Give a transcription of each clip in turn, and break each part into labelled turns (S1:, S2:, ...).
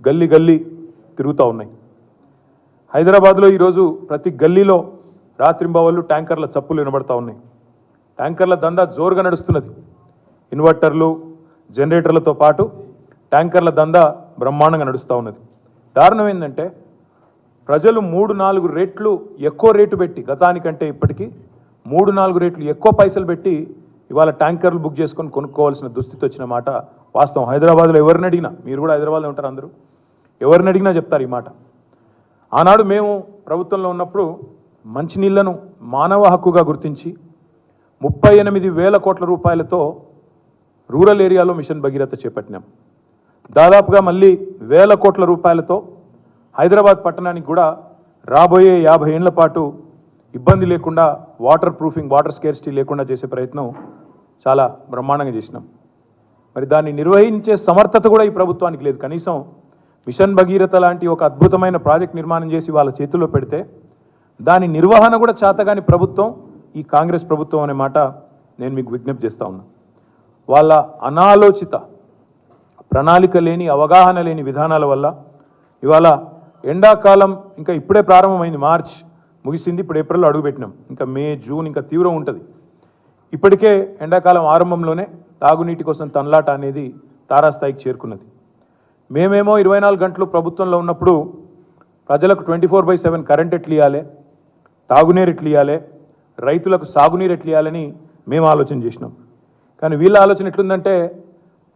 S1: గల్లీ గల్లీ తిరుగుతూ ఉన్నాయి. హైదరాబాద్లో ఈరోజు ప్రతి గల్లీలో రాత్రింబవళ్ళు ట్యాంకర్ల చప్పులు వినబడతా ఉన్నాయి. ట్యాంకర్ల దందా జోరుగా నడుస్తున్నది. ఇన్వర్టర్లు జనరేటర్లతో పాటు ట్యాంకర్ల దందా బ్రహ్మాండంగా నడుస్తూ ఉన్నది. దారుణం ఏంటంటే ప్రజలు 3-4 రెట్లు ఎక్కువ రేటు పెట్టి, గతానికంటే ఇప్పటికీ 3-4 రెట్లు ఎక్కువ పైసలు పెట్టి ఇవాళ ట్యాంకర్లు బుక్ చేసుకొని కొనుక్కోవాల్సిన దుస్థితి వచ్చిన మాట వాస్తవం. హైదరాబాద్లో ఎవరిని అడిగినా, మీరు కూడా హైదరాబాద్లో ఉంటారు అందరూ, ఎవరిని అడిగినా చెప్తారు ఈ మాట. ఆనాడు మేము ప్రభుత్వంలో ఉన్నప్పుడు మంచినీళ్లను మానవ హక్కుగా గుర్తించి 38,000 కోట్ల రూపాయలతో రూరల్ ఏరియాలో మిషన్ భగీరథ చేపట్టినాం. దాదాపుగా మళ్ళీ 1,000 కోట్ల రూపాయలతో హైదరాబాద్ పట్టణానికి కూడా రాబోయే 50 ఏళ్ల పాటు ఇబ్బంది లేకుండా వాటర్ ప్రూఫింగ్, వాటర్ స్కేర్సిటీ లేకుండా చేసే ప్రయత్నం చాలా బ్రహ్మాండంగా చేసినాం. మరి దాన్ని నిర్వహించే సమర్థత కూడా ఈ ప్రభుత్వానికి లేదు. కనీసం మిషన్ భగీరథ లాంటి ఒక అద్భుతమైన ప్రాజెక్ట్ నిర్మాణం చేసి వాళ్ళ చేతుల్లో పెడితే దాని నిర్వహణ కూడా చేతగాని ప్రభుత్వం ఈ కాంగ్రెస్ ప్రభుత్వం అనే మాట నేను మీకు విజ్ఞప్తి చేస్తూ ఉన్నా. వాళ్ళ అనాలోచిత, ప్రణాళిక లేని, అవగాహన లేని విధానాల వల్ల ఇవాళ ఎండాకాలం ఇంకా ఇప్పుడే ప్రారంభమైంది. మార్చ్ ముగిసింది, ఇప్పుడు ఏప్రిల్లో అడుగుపెట్టినాం. ఇంకా మే, జూన్ ఇంకా తీవ్రం ఉంటుంది. ఇప్పటికే ఎండాకాలం ఆరంభంలోనే తాగునీటి కోసం తన్లాట అనేది తారాస్థాయికి చేరుకున్నది. మేమేమో 24 గంటలు ప్రభుత్వంలో ఉన్నప్పుడు ప్రజలకు 24/7 కరెంట్ ఎట్లు ఇవ్వాలి, తాగునీరు ఎట్లు ఇవ్వాలి, రైతులకు సాగునీరు ఎట్లు ఇవ్వాలని మేము ఆలోచన చేసినాం. కానీ వీళ్ళ ఆలోచన ఎట్లుందంటే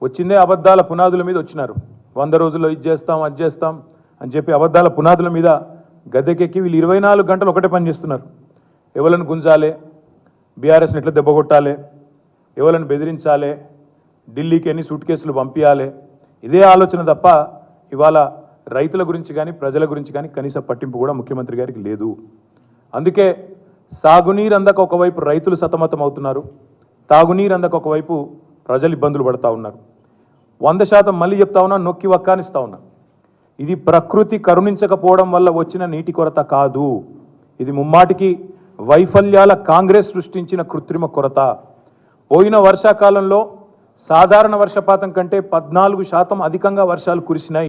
S1: వచ్చిందే అబద్ధాల పునాదుల మీద వచ్చినారు. 100 రోజుల్లో ఇది చేస్తాం, అది చేస్తాం అని చెప్పి అబద్ధాల పునాదుల మీద గద్దెకెక్కి వీళ్ళు 24 గంటలు ఒకటే పని చేస్తున్నారు. ఎవలను గుంజాలి, బీఆర్ఎస్ని ఎట్లా దెబ్బకొట్టాలి, ఎవలను బెదిరించాలి, ఢిల్లీకి ఎన్ని సూట్ కేసులు పంపించాలి, ఇదే ఆలోచన తప్ప ఇవాళ రైతుల గురించి కానీ ప్రజల గురించి కానీ కనీస పట్టింపు కూడా ముఖ్యమంత్రి గారికి లేదు. అందుకే సాగునీరు అందక ఒకవైపు రైతులు సతమతం అవుతున్నారు, తాగునీరు అందక ఒకవైపు ప్రజలు ఇబ్బందులు పడుతూ ఉన్నారు. 100% మళ్ళీ చెప్తా ఉన్నా, నొక్కి వక్కానిస్తా ఉన్నా, ఇది ప్రకృతి కరుణించకపోవడం వల్ల వచ్చిన నీటి కొరత కాదు. ఇది ముమ్మాటికి వైఫల్యాల కాంగ్రెస్ సృష్టించిన కృత్రిమ కొరత. పోయిన వర్షాకాలంలో సాధారణ వర్షపాతం కంటే 14% అధికంగా వర్షాలు కురిసినాయి.